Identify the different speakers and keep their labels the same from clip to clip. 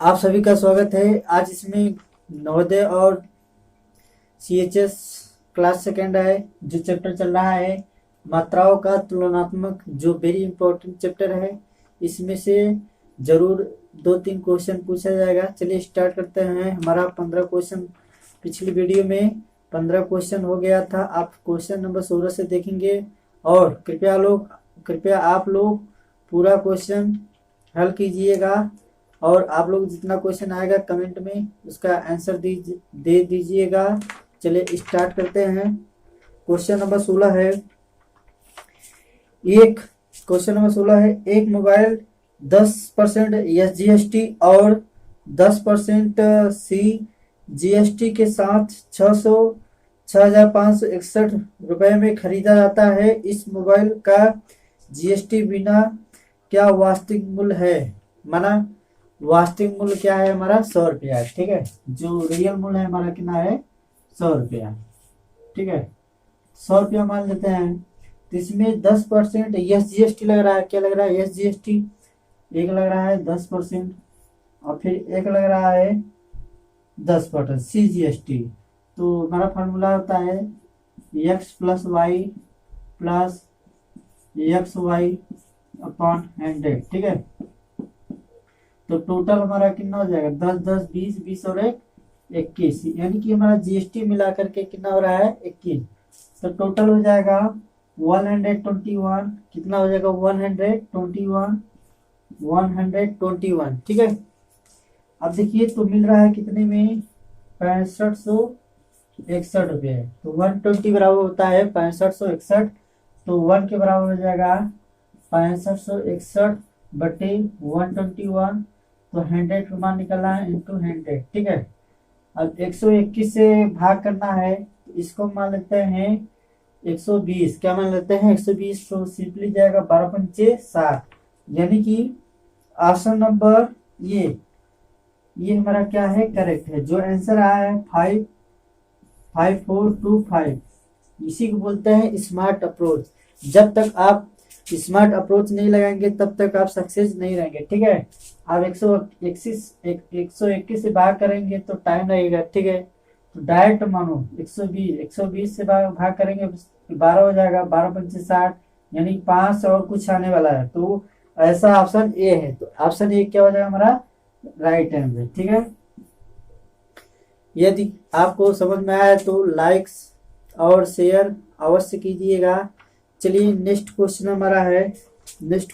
Speaker 1: आप सभी का स्वागत है। आज इसमें नवोदय और सीएचएस क्लास सेकेंड है। जो चैप्टर चल रहा है मात्राओं का तुलनात्मक, जो वेरी इंपॉर्टेंट चैप्टर है। इसमें से जरूर 2-3 क्वेश्चन पूछा जाएगा। चलिए स्टार्ट करते हैं। हमारा 15 क्वेश्चन, पिछली वीडियो में 15 क्वेश्चन हो गया था। आप क्वेश्चन नंबर 16 से देखेंगे और कृपया आप लोग पूरा क्वेश्चन हल कीजिएगा और आप लोग जितना क्वेश्चन आएगा कमेंट में उसका आंसर दे दीजिएगा। चलिए स्टार्ट करते हैं। क्वेश्चन नंबर 16 है। एक मोबाइल 10% एसजीएसटी और 10% सीजीएसटी के साथ 6,561 रुपए में खरीदा जाता है। इस मोबाइल का जीएसटी बिना क्या वास्तविक मूल्य है? माना वास्तविक मूल्य क्या है हमारा? 100 रुपया है। ठीक है, जो रियल मूल्य है हमारा कितना है? 100 रुपया। ठीक है, 100 रुपया मान लेते हैं। तो इसमें 10% एस जीएसटी लग रहा है। क्या लग रहा है? एस जीएसटी एक लग रहा है 10% और फिर एक लग रहा है 10% सी जीएसटी। तो हमारा फार्मूला होता है X plus Y plus X Y upon 100। ठीक है, तो टोटल हमारा कितना हो जाएगा? 10 10 20 20 और 1 21, यानी कि हमारा जीएसटी मिला करके कितना हो रहा है? 21। तो टोटल हो जाएगा 121। कितना हो जाएगा? 121। ठीक है, अब देखिए तो मिल रहा है कितने में? 6561 रुपये। तो 120 बराबर होता है 6561। तो 1 के बराबर हो जाएगा 6561 बटे 121। तो 100 का मान निकलना है इंटू 100। ठीक है, अब 121 से भाग करना है तो इसको मान लेते हैं 120। क्या मान लेते हैं? 120। तो सिंपली जाएगा 12 पंचे 60, यानी कि ऑप्शन नंबर ये हमारा क्या है? करेक्ट है। जो आंसर आया है 5425, इसी को बोलते हैं स्मार्ट अप्रोच। जब तक आप स्मार्ट अप्रोच नहीं लगाएंगे तब तक आप सक्सेस नहीं रहेंगे। ठीक है, आप 121 से भाग करेंगे तो टाइम लगेगा। ठीक है, तो डायरेक्ट मानो 120 से भाग करेंगे 12 हो जाएगा। 12 पंचे 60, यानी 5 और कुछ आने वाला है। तो ऐसा ऑप्शन ए है। तो ऑप्शन ए क्या हो जाएगा हमारा? Right answer. ठीक है, यदि आपको समझ में आया तो लाइक्स और शेयर अवश्य कीजिएगा। चलिए नेक्स्ट क्वेश्चन हमारा है। नेक्स्ट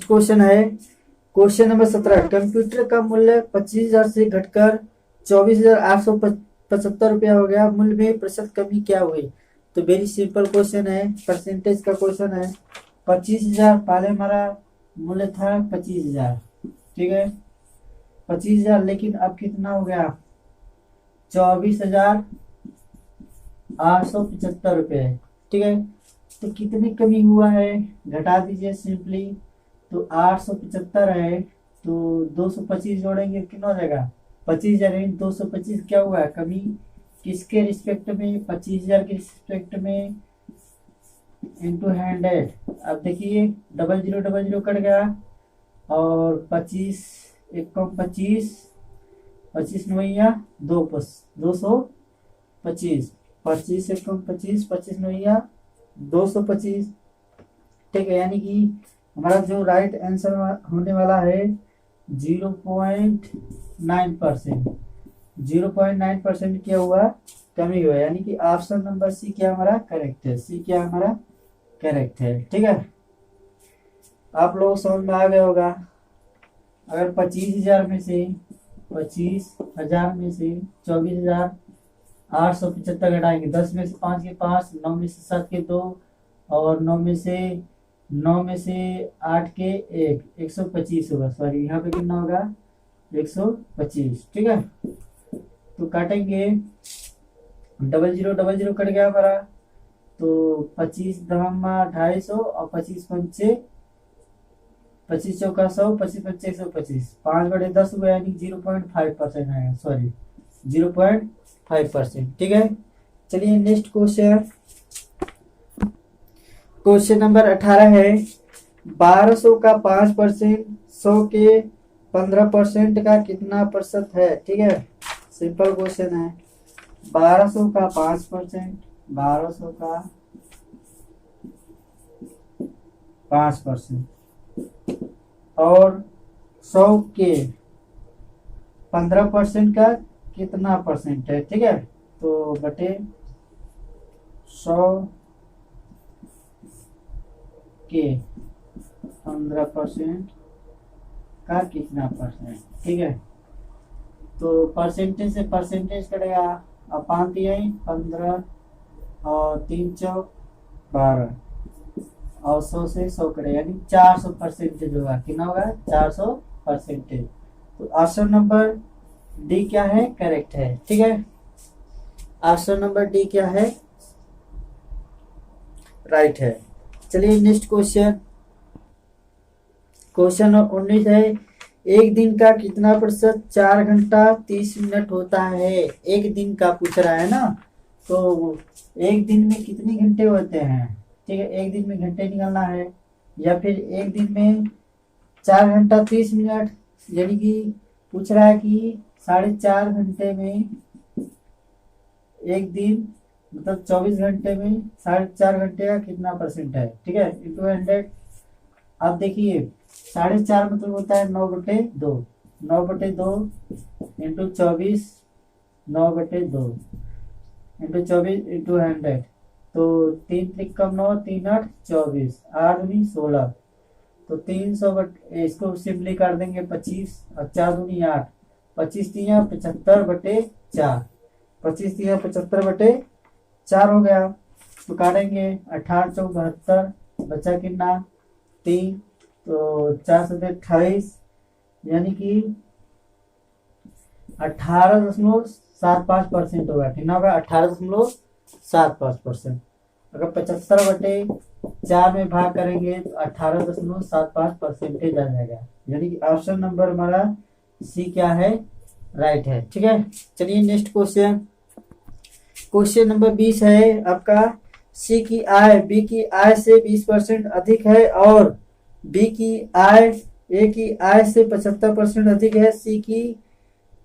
Speaker 1: क्वेश्चन है क्वेश्चन नंबर 17। कंप्यूटर का मूल्य 25,000 से घटकर 24,875 रुपया हो गया। मूल्य में प्रतिशत कमी क्या हुई? तो वेरी सिंपल क्वेश्चन है, परसेंटेज का क्वेश्चन है। 25,000 पहले हमारा मूल्य था 25,000। ठीक है, 25,000, लेकिन अब कितना हो गया? 24,875 रुपये। ठीक है, तो कितनी कमी हुआ है? घटा दीजिए सिंपली। तो 875 है तो 225 जोड़ेंगे, कितना हो जाएगा? 25,000। 225 क्या हुआ है? कमी किसके रिस्पेक्ट में? 25,000 के रिस्पेक्ट में इंटू 100। अब देखिए 00 कट गया और 25 एक कम 25 25 नौया 225। 25 एक कम 25 25 नौया 225। ठीक है, यानी कि हमारा जो राइट आंसर होने वाला है 0.9%। 0.9% क्या हुआ? कमी हुआ, यानी कि ऑप्शन नंबर सी क्या हमारा करेक्ट है? सी क्या हमारा करेक्ट है। ठीक है, आप लोग समझ में आ गया होगा। अगर 25,000 में से 24,875 घटाएंगे, 10 में से 5 के 5, 9 में से 7 के 2 और 9 में से 8 के 1, 125 होगा। सॉरी, यहाँ पे कितना होगा? 125। ठीक है, तो काटेंगे 00 कट गया हमारा। तो 25 दहमा 250 और 25 पंचे 25 चौका 100, 25 पंचे 125, 5/10 हुआ, यानी 0.5% आएगा। सॉरी, 0.5%। ठीक है, चलिए नेक्स्ट क्वेश्चन नंबर 18 है। 1200 का 5%, 100 के 15% का कितना प्रतिशत है? ठीक है, सिंपल क्वेश्चन है। 1200 का 5%, 1200 का 5%, और 100 के 15% का कितना परसेंट है? ठीक है, तो बटे 100 के 15% का कितना परसेंट? ठीक है, तो परसेंटेज से परसेंटेज कटेगा, अपान 15 और 3 चौक 12 और 100 से 100 कटेगा, यानी 400 परसेंटेज होगा। कितना होगा? 400 परसेंटेज। तो ऑप्शन नंबर डी क्या है? करेक्ट है। ठीक है, ऑप्शन नंबर डी क्या है? राइट है। चलिए नेक्स्ट क्वेश्चन, क्वेश्चन 19 है, एक दिन का कितना प्रतिशत 4 घंटा 30 मिनट होता है? एक दिन का पूछ रहा है ना, तो एक दिन में कितने घंटे होते हैं? ठीक है, एक दिन में घंटे निकालना है, या फिर एक दिन में 4 घंटा 30 मिनट, यानी कि पूछ रहा है कि 4.5 घंटे में एक दिन, मतलब 24 घंटे में 4.5 घंटे का कितना परसेंट है? ठीक है, इंटू 100। अब देखिए 4.5 मतलब होता है 9/2, 9/2 इंटू 24, 9/2 इंटू 24 इंटू 100, तो 3 त्रिक 9, 3 8 24, 8 दूनी 16, तो 300 इसको सिंपली कर देंगे 25 और 4 दूनी 8, 25 3 75/4, 25 3 75/4 हो गया। तो काटेंगे 18 चौक 72, बचा कितना? 3, तो 4 से 28, यानी कि 18.75% होगा। कितना होगा? 18.75%। अगर 75/4 में भाग करेंगे तो 18.75% आ जाएगा, यानी कि ऑप्शन नंबर हमारा सी क्या है? राइट है। ठीक है, चलिए नेक्स्ट क्वेश्चन, क्वेश्चन नंबर 20 है आपका, सी की आय बी की आय से 20% अधिक है, और बी की आय ए की आय से 75% अधिक है। सी की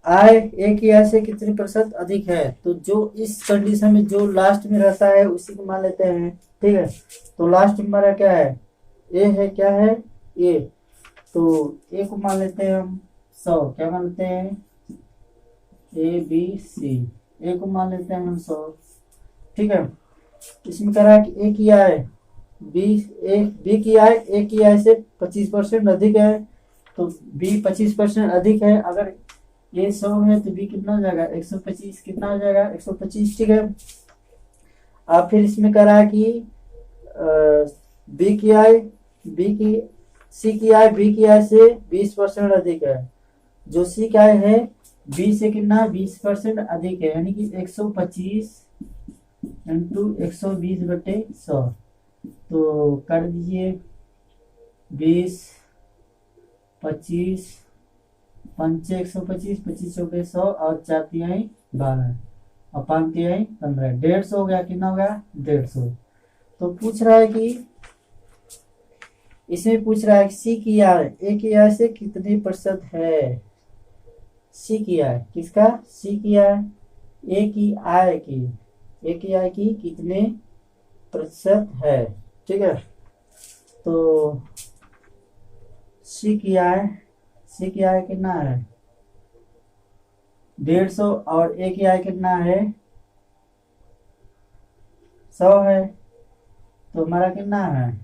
Speaker 1: आय ए की आय से कितने प्रतिशत अधिक है? तो जो इस कंडीशन में जो लास्ट में रहता है उसी को मान लेते हैं। ठीक है, तो लास्ट में हमारा क्या है? ए है। क्या है? ए। तो ए को मान लेते हैं हम 100। क्या मान लेते हैं? A B C. ए को मान लेते हैं हम 100। ठीक है, इसमें कह रहा है कि ए की आय बी की आय ए की आय से 25% अधिक है, तो बी 25% अधिक है। अगर ए 100 है तो बी कितना हो जाएगा? 125। कितना हो जाएगा? 125। ठीक है, अब फिर इसमें कह रहा है कि बी की आय सी की आय बी की आय से 20% अधिक है। जो सी की आय है बी से कितना? 20% अधिक है, यानी कि 125 इंटू 120/100। तो कर दीजिए 20, 25, 5 125, 25 चौके 100 और 4 तिहाई 12 और 5 तिहाई 15, 150 हो गया। कितना हो गया? 150। तो पूछ रहा है कि इसमें पूछ रहा है कि सी की आय ए की आय से कितने प्रतिशत है? सी की आय किसका? सी की आय ए की आय की कितने प्रतिशत है? ठीक है, तो सी की आय कितना है? 150, और ए की आय कितना है? 100 है, तो हमारा कितना है?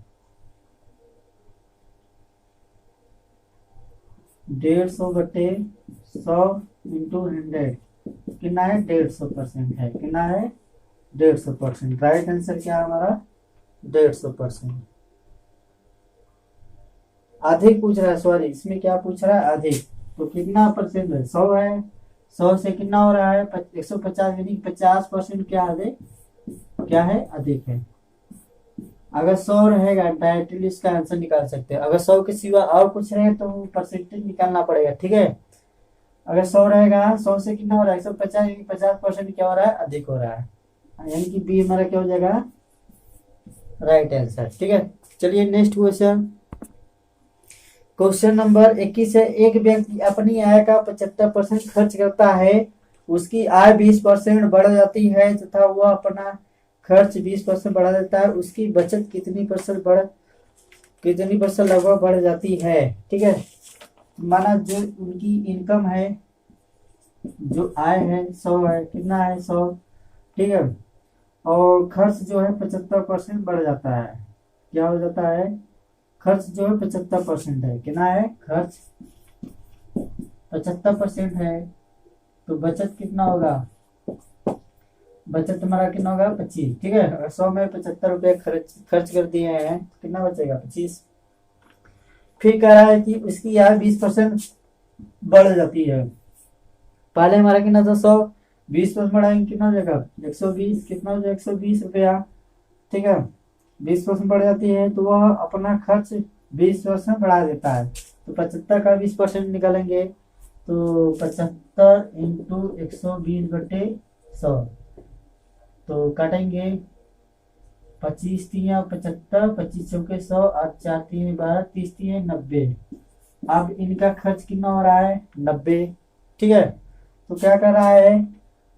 Speaker 1: 150/100 इंटू 100, कितना है? 150% है। कितना है? 150%। राइट आंसर क्या है हमारा? 150%। अधिक पूछ रहा है, सॉरी, इसमें क्या पूछ रहा है? अधिक। तो कितना परसेंट है? 100 है, 100 से कितना हो रहा है? 150, यानी 50% क्या अधिक? क्या है? अधिक है। अगर 100 रहेगा डायरेक्टली इसका आंसर निकाल सकते हैं। अगर 100 के सिवा और कुछ रहे तो परसेंटेज निकालना पड़ेगा। ठीक है, अगर 100 रहेगा, 100 से कितना हो रहा है? 150, यानी 50% क्या हो रहा है? अधिक हो रहा है, यानी कि बी हमारा क्या हो जाएगा? Right answer. ठीक है, चलिए नेक्स्ट क्वेश्चन, क्वेश्चन नंबर 21 है, एक व्यक्ति अपनी आय का 75% खर्च करता है, उसकी आय 20% बढ़ जाती है तथा वह अपना खर्च 20% बढ़ा देता है, उसकी बचत कितनी परसेंट लगभग बढ़ जाती है। ठीक है, माना जो उनकी इनकम है, जो आय है 100 है, कितना है 100, ठीक है, और खर्च जो है 75% बढ़ जाता है। क्या हो जाता है, खर्च जो है 75% है, कितना है, खर्च 75% है, तो बचत कितना होगा, बचत हमारा कितना होगा 25। ठीक है, अगर 100 में 75 रुपये खर्च कर दिए हैं तो कितना बचेगा 25। फिर कह रहा है कि उसकी आय 20% बढ़ जाती है। पहले हमारा कितना था 100, 20% बढ़ाएंगे कितना हो जाएगा 120, कितना हो जाएगा 120 रुपया। ठीक है, 20% बढ़ जाती है तो वह अपना खर्च 20% बढ़ा देता है। तो 75 का 20% निकालेंगे तो 75 इंटू 120/100, तो काटेंगे 25 तिया 75, 25 चौके 100, 8 4 3 12, 30 3 90। अब इनका खर्च कितना हो रहा है 90। ठीक है, तो क्या कर रहा है,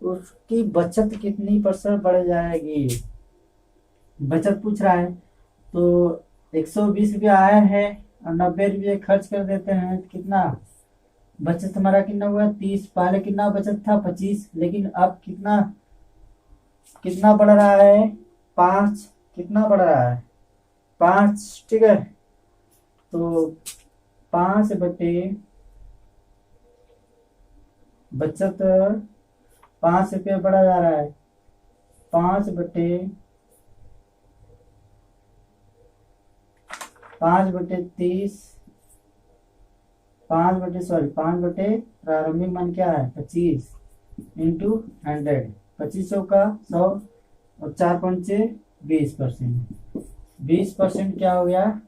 Speaker 1: उसकी बचत कितनी परसेंट बढ़ जाएगी, बचत पूछ रहा है। तो 120 रुपया आया है और 90 रुपये खर्च कर देते हैं तो कितना बचत हमारा कितना हुआ 30। पहले कितना बचत था 25, लेकिन अब कितना बढ़ रहा है 5, कितना बढ़ रहा है 5। ठीक है, तो 5 बटे बचत 5 रुपये बढ़ा जा रहा है, 5 बटे 30, 5 बटे प्रारंभिक मान क्या है 25 इंटू 100, 25 का 100 और 4 पंचे 20%। 20% क्या हो गया,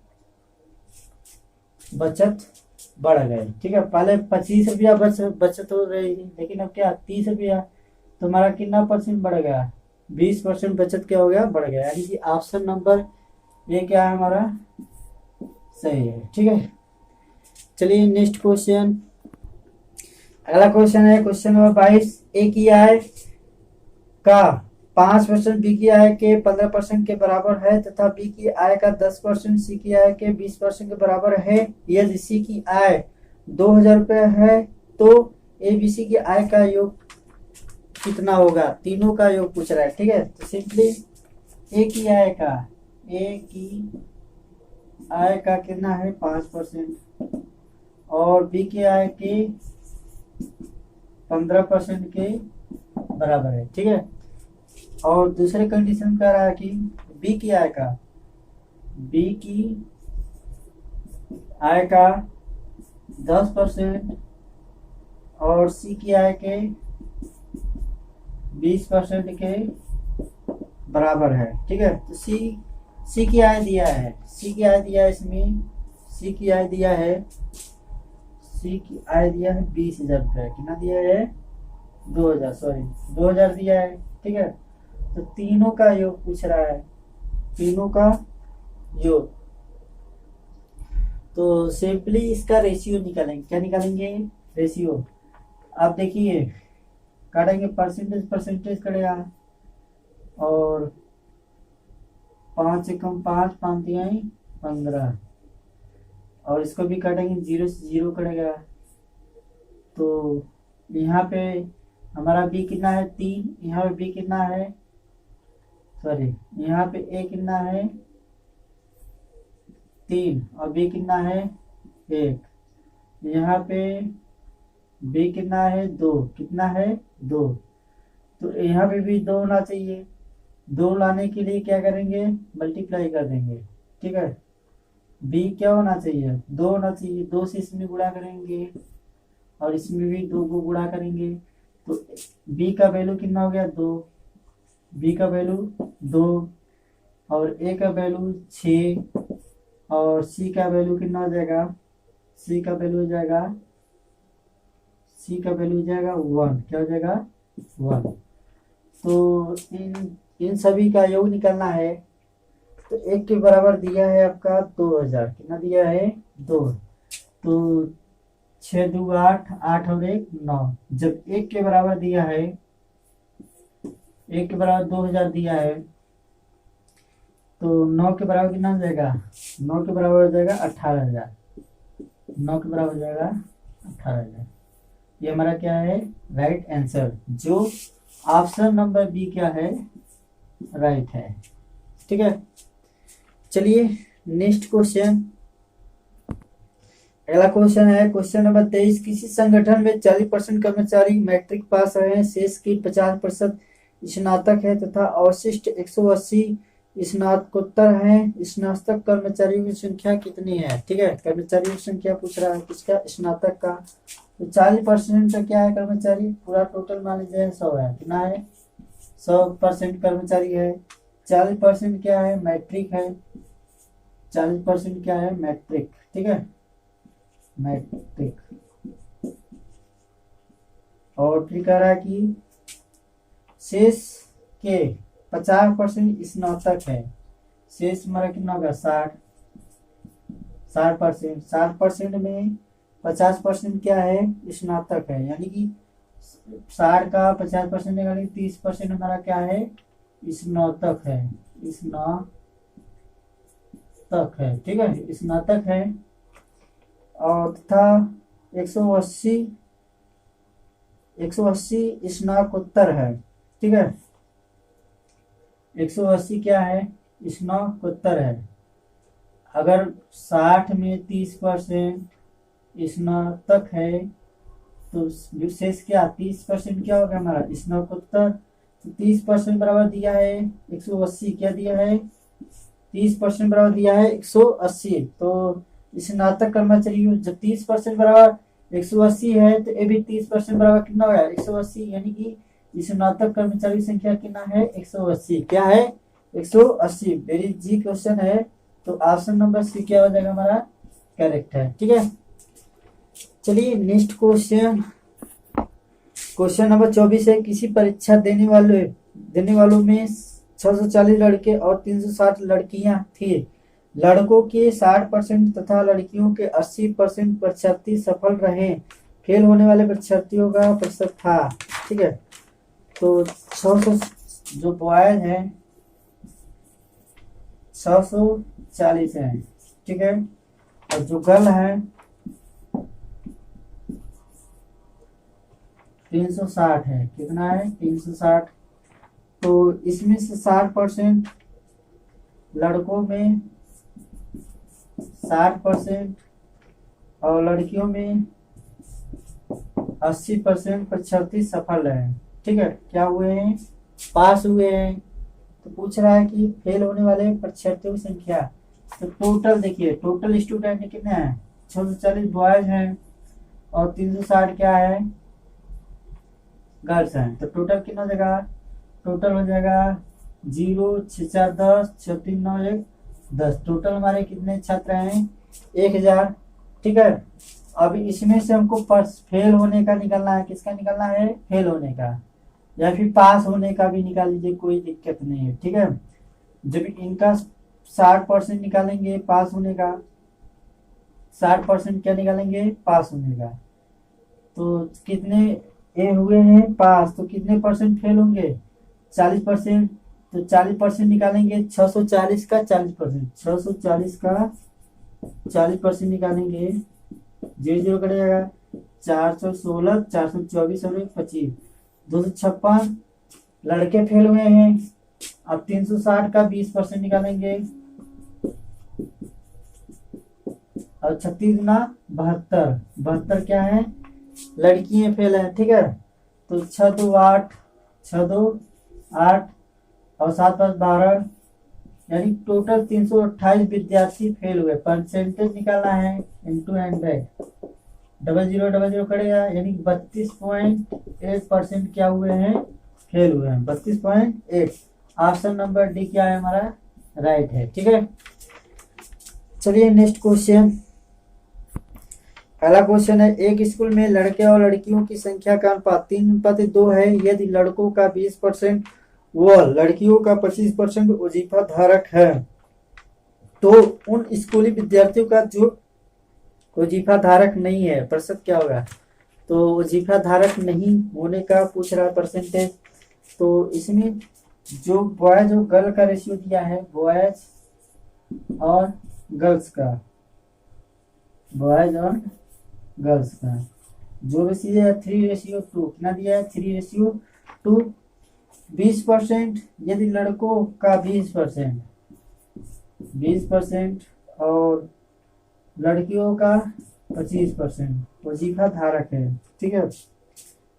Speaker 1: बचत बढ़ गई। ठीक है, पहले 25 रुपया बचत हो रही थी, लेकिन अब क्या 30 रुपया, तो हमारा कितना परसेंट बढ़ गया 20% बचत क्या हो गया बढ़ गया। यानी कि ऑप्शन नंबर ये क्या है हमारा सही है। ठीक है, चलिए नेक्स्ट क्वेश्चन, अगला क्वेश्चन है क्वेश्चन नंबर 22, ए की आय का 5% बी की आय के 15% के बराबर है तथा बी की आय का 10% सी की आय के 20% के बराबर है। यदि सी की आय 2000 रुपये है तो ए बी सी की आय का योग कितना होगा, तीनों का योग पूछ रहा है। ठीक है, तो सिंपली ए की आय का कितना है 5% और बी की आय के 15% के बराबर है। ठीक है, और दूसरे कंडीशन कह रहा है कि बी की आय का 10% और सी की आय के 20% के बराबर है। ठीक है, तो सी की आय दिया है, इसमें सी की आय दिया है 20,000 रुपये, कितना दिया है 2000 दिया है। ठीक है, तो तीनों का योग पूछ रहा है, तीनों का योग, तो सिंपली इसका रेशियो निकालेंगे। क्या निकालेंगे, रेशियो। आप देखिए काटेंगे परसेंटेज करेगा, और 5 से कम 5, 5 तिहाई 15, और इसको भी काटेंगे 0 से 0 करेगा। तो यहाँ पे हमारा बी कितना है 3, यहाँ पे बी कितना है यहाँ पे ए कितना है 3 और बी कितना है 1, यहाँ पे बी कितना है 2, कितना है 2, तो यहाँ पे भी 2 होना चाहिए। 2 लाने के लिए क्या करेंगे, मल्टीप्लाई कर देंगे। ठीक है, बी क्या होना चाहिए 2 होना चाहिए, 2 से इसमें गुणा करेंगे और इसमें भी 2 को गुणा करेंगे, तो बी का वैल्यू कितना हो गया 2, बी का वैल्यू 2 और ए का वैल्यू 6 और सी का वैल्यू कितना हो जाएगा, सी का वैल्यू हो जाएगा 1, क्या हो जाएगा 1। तो इन सभी का योग निकालना है, तो 1 के बराबर दिया है आपका 2000, कितना दिया है 2, तो 6 2 8, 8 और 1 9। जब 1 के बराबर दिया है, 1 के बराबर 2000 दिया है, तो 9 के बराबर कितना हो जाएगा? 9 के बराबर हो जाएगा 18,000। 9 के बराबर हो जाएगा 18,000। ये हमारा क्या है? राइट आंसर, जो ऑप्शन नंबर बी क्या है? राइट है। ठीक है, चलिए नेक्स्ट क्वेश्चन। अगला क्वेश्चन है क्वेश्चन नंबर 23। किसी संगठन में 40% कर्मचारी मैट्रिक पास रहे हैं, शेष की 50% स्नातक है तथा अवशिष्ट 180 स्नातकोत्तर हैं। स्नातक कर्मचारियों की संख्या कितनी है? ठीक है, कर्मचारियों की संख्या पूछ रहा है किसका? स्नातक का। तो 40% का क्या है? कर्मचारी। पूरा टोटल मान लीजिए 100 है। कितना है? 100% कर्मचारी है। 40% क्या है? मैट्रिक है। 40% क्या है? मैट्रिक। ठीक है, मैट्रिक। और फिर कह रहा है कि शेष के 50% स्नातक है। शेष हमारा कितना होगा? 60%। 60% में 50% क्या है? स्नातक है। यानी कि 60 का 50% निकालेंगे, 30% हमारा क्या है? स्नातक है। स्नातक है। ठीक है, स्नातक है। और तथा 180 स्नातकोत्तर है। ठीक है, 180 क्या है? स्नातकोत्तर है। अगर 60 में 30% स्नातक है तो विशेष क्या? 30% क्या होगा हमारा? स्नातकोत्तर। तो 30% बराबर दिया है 180। क्या दिया है? 30% बराबर दिया है 180। तो स्नातक कर्मचारी जब 30% बराबर 180 है तो ये भी 30% बराबर कितना होगा? 180। यानी कि स्नातक कर्मचारी संख्या कितना है? 180। क्या है? 180। वेरी जी क्वेश्चन है। तो ऑप्शन नंबर सी क्या हो जाएगा हमारा? करेक्ट है। ठीक है, चलिए नेक्स्ट क्वेश्चन। क्वेश्चन नंबर 24 है। किसी परीक्षा देने वालों में 640 लड़के और 360 लड़कियां थी। लड़कों के 60% तथा लड़कियों के 80% परीक्षार्थी सफल रहे। फेल होने वाले परीक्षार्थियों का प्रतिशत था। ठीक है, तो 600 जो बॉयज है 640 है। ठीक है, और जो गर्ल है 360 है। कितना है? 360। तो इसमें से 60% लड़कों में, 60% और लड़कियों में 80% परीक्षार्थी सफल रहे। ठीक है, क्या हुए हैं? पास हुए हैं। तो पूछ रहा है कि फेल होने वाले परीक्षार्थियों की संख्या। तो टोटल देखिए, टोटल स्टूडेंट कितने हैं? 640 बॉयज हैं और 360 क्या है? गर्ल्स हैं। तो टोटल कितना हो जाएगा? टोटल हो जाएगा 0 6 4 10 6 3 9 1 10। टोटल हमारे कितने छात्र हैं? 1000। ठीक है, अब इसमें से हमको फेल होने का निकालना है। किसका निकालना है? फेल होने का, या फिर पास होने का भी निकाल लीजिए, कोई दिक्कत नहीं है। ठीक है, जब इनका 60% निकालेंगे पास होने का, 60% क्या निकालेंगे? पास होने का। तो कितने ए हुए हैं पास, तो कितने परसेंट फेल होंगे? 40%। तो 40% निकालेंगे 640 का 40%, 640 का 40% निकालेंगे, 0 कट जाएगा। 416, 424 और 25, 256 लड़के फेल हुए हैं। अब 360 का 20% निकालेंगे और 36 गुना 72, 72 क्या है? लड़कियां फेल है। ठीक है, तो 6 2 8, 6 2 8 और 7 5 12, यानी टोटल 328 विद्यार्थी फेल हुए। परसेंटेज निकालना है इंटू 100, 00 करेगा, यानी 32.8% क्या हुए हैं? फेल हुए हैं। 32.8। ऑप्शन नंबर डी क्या है हमारा? राइट है। ठीक है, चलिए नेक्स्ट क्वेश्चन। पहला क्वेश्चन है, एक स्कूल में लड़के और लड़कियों की संख्या का अनुपात 3:2 है। यदि लड़कों का 20% व लड़कियों का 25% वजीफा धारक है तो उन स्कूली विद्यार्थियों का जो वजीफा धारक नहीं है, प्रतिशत क्या होगा? तो वजीफा धारक नहीं होने का पूछ रहा है परसेंटेज। तो इसमें जो बॉयज और गर्ल का रेशियो दिया है, बॉयज और गर्ल्स का, बॉयज और गर्ल्स का जो रेशियो है 3:2, कितना दिया है? 3:2। 20% यदि लड़कों का 20%, 20% और लड़कियों का 25% वजीफा धारक है, ठीक है।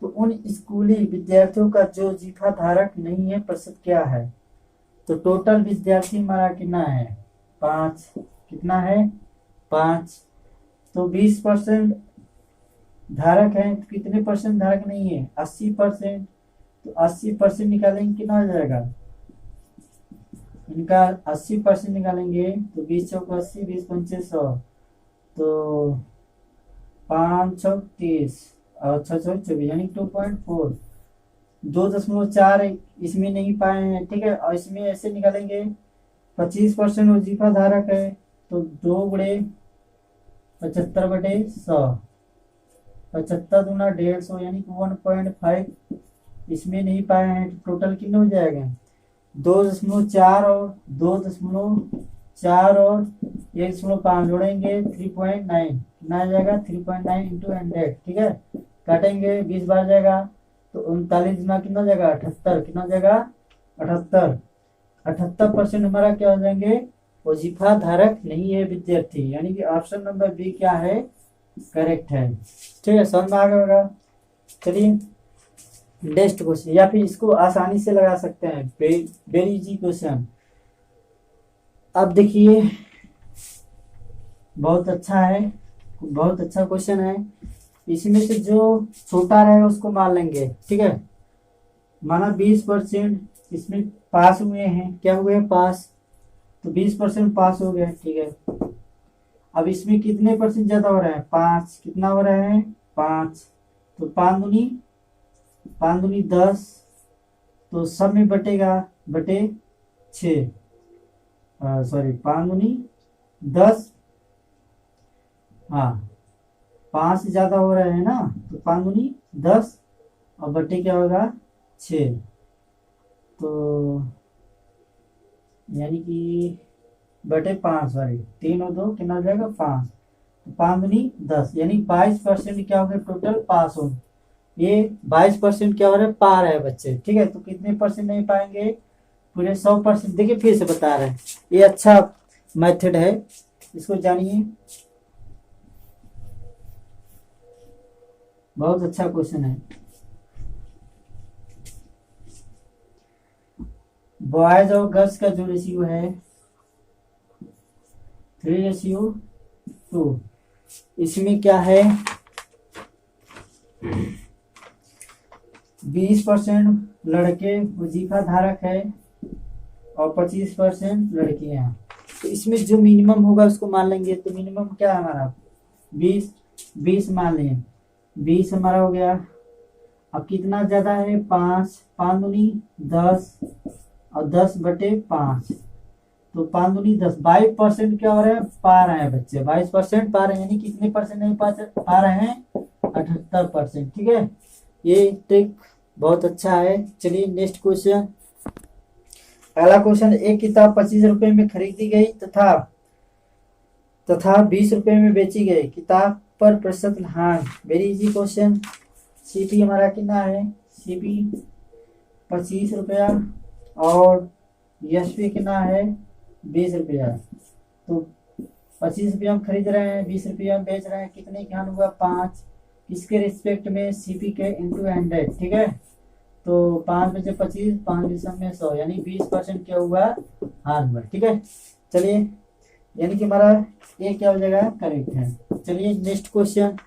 Speaker 1: तो उन स्कूली विद्यार्थियों का जो वजीफा धारक नहीं है, प्रतिशत क्या है? तो टोटल विद्यार्थी हमारा कितना है? 5। कितना है? 5। तो 20% धारक है, तो कितने परसेंट धारक नहीं है? 80%। तो 80% निकालेंगे, कितना हो जाएगा? इनका 80% निकालेंगे तो 20 चौक 80, 20 पंचे 100, तो 5 चौक 30 और 6 चौक 24, यानी 2.4। 2.4 इसमें नहीं पाए हैं, ठीक है। और इसमें ऐसे निकालेंगे 25% वजीफा धारक है, तो 2 गुणे 75/100, 75 दूना 150, यानी कि 1.5 इसमें नहीं पाए हैं। टोटल कितने हो जाएगा? 2.4 और 2.4 और 1.5 जोड़ेंगे 3.9, कितना आ जाएगा? 3.9 इंटू 100, ठीक है। काटेंगे 20 बार जाएगा, तो 39 गुना कितना हो जाएगा? 78, कितना हो जाएगा? 78। 78% हमारा क्या हो जाएंगे? वजीफा धारक नहीं है विद्यार्थी, यानी कि ऑप्शन नंबर बी क्या है? करेक्ट है, ठीक है। समझ में आ गया होगा। चलिए नेक्स्ट क्वेश्चन, या फिर इसको आसानी से लगा सकते हैं, वेरी इजी क्वेश्चन। अब देखिए बहुत अच्छा है, बहुत अच्छा क्वेश्चन है। इसमें से जो छोटा रहेगा उसको मान लेंगे, ठीक है। माना 20% इसमें पास हुए हैं, क्या हुए? पास। तो 20% पास हो गया, ठीक है। अब इसमें कितने परसेंट ज्यादा हो रहा है? 5। कितना हो रहा है? 5। तो 5 दूनी 10, तो सब में बटेगा, बटे 6, सॉरी 5 दूनी 10, हाँ 5 से ज्यादा हो रहा है ना, तो 5 दूनी 10 और बटे क्या होगा? 6। तो यानी कि बटे 5, सॉरी 3 और 2 कितना हो जाएगा? 5। तो 5 दूनी 10, यानी 22% क्या हो गया? टोटल पास हो। ये 22% क्या हो रहा है? पा रहे हैं बच्चे, ठीक है। तो कितने परसेंट नहीं पाएंगे? पूरे 100%। देखिए फिर से बता रहे हैं, ये अच्छा मेथड है, इसको जानिए, बहुत अच्छा क्वेश्चन है। बॉयज और गर्ल्स का जो रेशियो है 3:2, इसमें क्या है? 20% लड़के वजीफा धारक है और 25% लड़कियां। तो इसमें जो मिनिमम होगा उसको मान लेंगे। तो मिनिमम क्या है हमारा? 20 मान लें, 20 हमारा हो गया। अब कितना ज्यादा है? 5। 5 दूनी 10 और 10 बटे 5, तो 5 दूनी 10। 22% क्या हो रहा है? पा रहे हैं बच्चे, 22% पा रहे हैं, यानी कितने परसेंट नहीं पा रहे हैं? 78%, ठीक है। ये ट्रिक बहुत अच्छा है। चलिए नेक्स्ट क्वेश्चन। अगला क्वेश्चन, एक किताब 25 रुपए में खरीदी गई तथा 20 रुपए में बेची गई, किताब पर प्रतिशत हाँ। Very easy question. सीपी हमारा कितना है? सीपी 25 रुपया और एसपी कितना है? 20 रुपया। तो 25 रुपया हम खरीद रहे हैं, 20 रुपया हम बेच रहे हैं, कितने ज्ञान हुआ? 5। किसके रिस्पेक्ट में? सीपी के इंटू 100, ठीक है। तो 5 बचे 25, 5 में 100, यानी 20% क्या हुआ? हार हुआ, ठीक है। चलिए, यानी कि हमारा ये क्या हो जाएगा? करेक्ट है। चलिए नेक्स्ट क्वेश्चन,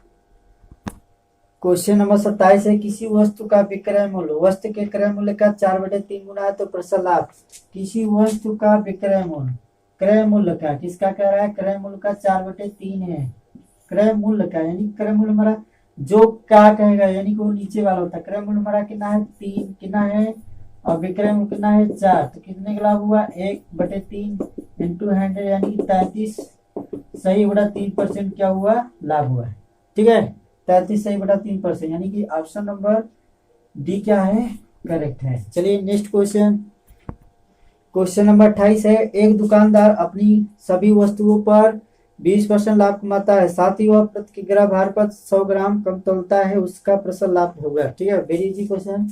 Speaker 1: क्वेश्चन नंबर 27 है। किसी वस्तु का विक्रय मूल्य वस्तु के क्रय मूल्य का 4/3 गुना है तो प्रतिशत लाभ। किसी वस्तु का विक्रय मूल्य, क्रय मूल्य का, किसका कह रहा है? क्रय मूल्य का 4/3 है, क्रय मूल्य का, यानी क्रय मूल्य हमारा जो क्या कहेगा, यानी कि वो नीचे वाला होता है। क्रय मूल्य हमारा कितना है? 3, कितना है? और विक्रय मूल्य कितना है? 4। तो कितने का लाभ हुआ? 1/3 इंटू 100, यानी कि 33 सही बटा 3% क्या हुआ, लाभ हुआ। ठीक है, 33 सही बटा 3%, यानी कि ऑप्शन नंबर डी क्या है, करेक्ट है। चलिए नेक्स्ट क्वेश्चन, क्वेश्चन नंबर 28 है। एक दुकानदार अपनी सभी वस्तुओं पर 20% लाभ कमाता है, साथ ही वह प्रति किलोग्राम भार पर 100 ग्राम कम तौलता है, उसका प्रतिशत लाभ होगा। ठीक है, वेरी इजी क्वेश्चन।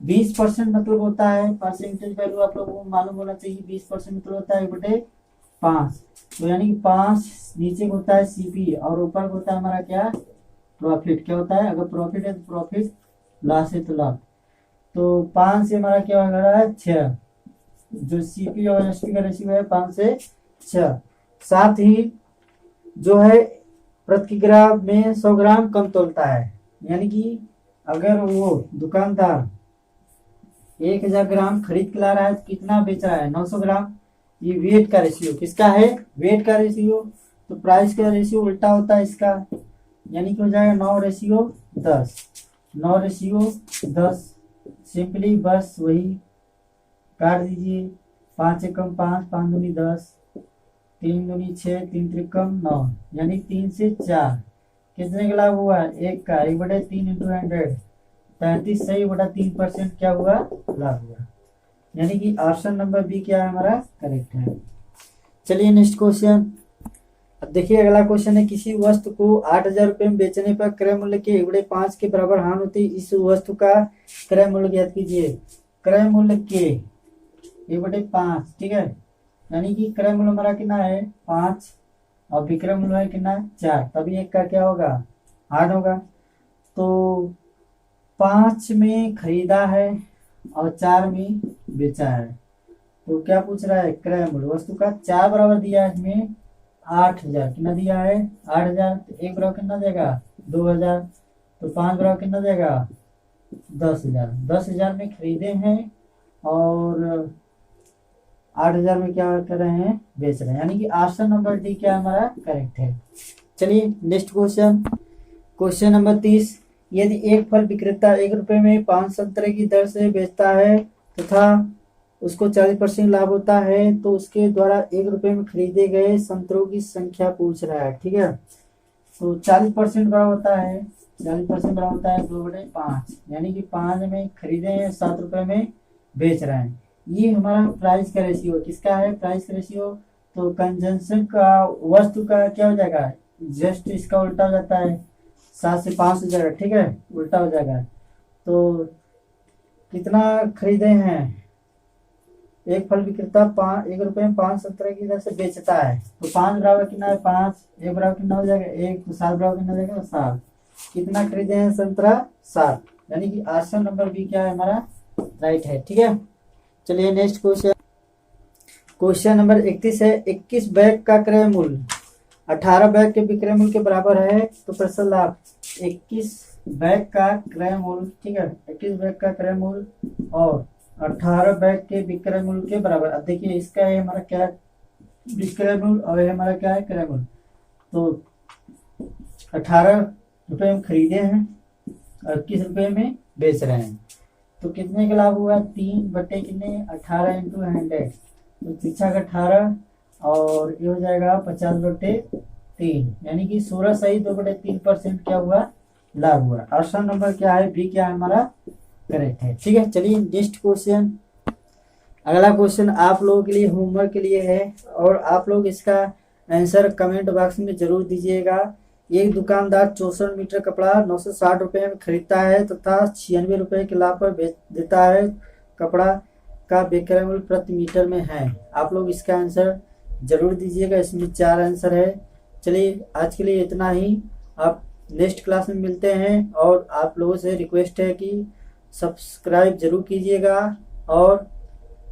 Speaker 1: 20% मतलब होता है, परसेंटेज वैल्यू आप लोगों को मालूम होना चाहिए। 20% मतलब होता है 1/5, तो यानी कि 5 नीचे को होता है सीपी और ऊपर को होता है हमारा क्या, प्रॉफिट। क्या होता है, अगर प्रॉफिट है तो प्रॉफिट, लॉस है तो लॉस। तो 5 से हमारा क्या हो रहा है, 6, जो सीपी और एसपी का रेशियो है 5 से 6। साथ ही जो है प्रति ग्राम में 100 ग्राम कम तोलता है, यानी कि अगर वो दुकानदार 1000 ग्राम खरीद के ला रहा है तो कितना बेच रहा है, 900 ग्राम। ये वेट का रेशियो किसका है, वेट का रेशियो, तो प्राइस का रेशियो उल्टा होता है इसका, यानी कि हो जाएगा 9:10। 9:10 सिंपली बस वही काट दीजिए। 5 से कम 5, 5 दूनी 10, 3 दूनी 6, 3 त्रिकम 9, यानी 3 से 4। कितने का लाभ हुआ, 1 का। 1/3 इंटू 100, 33 सही बटा 3% क्या हुआ, लाभ हुआ। यानी कि ऑप्शन नंबर बी क्या है हमारा, करेक्ट है। चलिए नेक्स्ट क्वेश्चन, अब देखिए अगला क्वेश्चन है। किसी वस्तु को 8,000 रुपये में बेचने पर क्रय मूल्य के 1/5 के बराबर हानि होती है, इस वस्तु का क्रय मूल्य ज्ञात कीजिए। क्रय मूल्य के 1/5, ठीक है, यानी कि क्रय मूल्य हमारा कितना है 5 और विक्रय मूल्य है कितना 4, तभी एक का क्या होगा, 8 होगा। तो 5 में खरीदा है और 4 में बेचा है, तो क्या पूछ रहा है, क्रय मूल्य वस्तु का 4 बराबर दिया है, इसमें 8,000 कितना दिया है 8,000, तो 1 बराबर कितना देगा 2,000, तो 5 बराबर कितना देगा 10,000। 10,000 में खरीदे हैं और 8,000 में क्या कर रहे हैं, बेच रहे हैं, यानी कि ऑप्शन नंबर डी क्या हमारा करेक्ट है। चलिए नेक्स्ट क्वेश्चन, क्वेश्चन नंबर 30। यदि एक फल विक्रेता 1 रुपए में 5 संतरे की दर से बेचता है तथा उसको 40% लाभ होता है, तो उसके द्वारा 1 रुपए में खरीदे गए संतरों की संख्या पूछ रहा है। ठीक है, तो 40% बराबर होता है, 40% बराबर होता है 2/5, यानी कि 5 में खरीदे हैं 7 रुपए में बेच रहे हैं। ये हमारा प्राइस का रेशियो किसका है, प्राइस का रेशियो, तो कंजम्पशन का वस्तु का क्या हो जाएगा, जस्ट इसका उल्टा हो जाता है, 7 से 5 हो जाएगा। ठीक है, उल्टा हो जाएगा। तो कितना खरीदे हैं, एक फल विक्रेता 1 रुपए में 5 संतरे की दर से बेचता है, तो 5 बराबर कितना है 5, 1 बराबर कितना हो जाएगा 1, तो 7 बराबर कितना हो जाएगा 7। कितना खरीदे हैं संतरा 7, यानी कि ऑप्शन नंबर बी क्या है हमारा राइट है। ठीक है, चलिए नेक्स्ट क्वेश्चन, क्वेश्चन नंबर 31 है। 21 बैग का क्रय मूल्य 18 बैग के विक्रय मूल्य के बराबर है, तो प्रतिशत लाभ। 21 बैग का क्रय मूल्य, ठीक है, 21 बैग का क्रय मूल्य और 18 बैग के विक्रय मूल्य के बराबर। अब देखिए इसका है हमारा क्या विक्रय मूल्य और ये हमारा क्या है क्रय मूल्य। तो 18 रुपए में खरीदे हैं और 21 रुपए में बेच रहे हैं, तो कितने का लाभ हुआ 3/18 इंटू 100, तो पीछा का 18 और ये हो जाएगा 50/3, यानी कि 16 सही 2/3% क्या हुआ, लाभ हुआ। ऑप्शन नंबर क्या है बी क्या है हमारा करेक्ट है। ठीक है, चलिए नेक्स्ट क्वेश्चन, अगला क्वेश्चन आप लोगों के लिए होमवर्क के लिए है और आप लोग इसका आंसर कमेंट बॉक्स में जरूर दीजिएगा। एक दुकानदार 64 मीटर कपड़ा 960 रुपए में खरीदता है तथा 96 रुपए के लाभ पर बेच देता है। कपड़ा का विक्रय मूल्य प्रति मीटर में है। आप लोग इसका आंसर जरूर दीजिएगा, इसमें 4 आंसर है। चलिए आज के लिए इतना ही, आप नेक्स्ट क्लास में मिलते हैं और आप लोगों से रिक्वेस्ट है कि सब्सक्राइब जरूर कीजिएगा और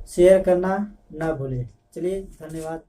Speaker 1: शेयर करना ना भूलें। चलिए धन्यवाद।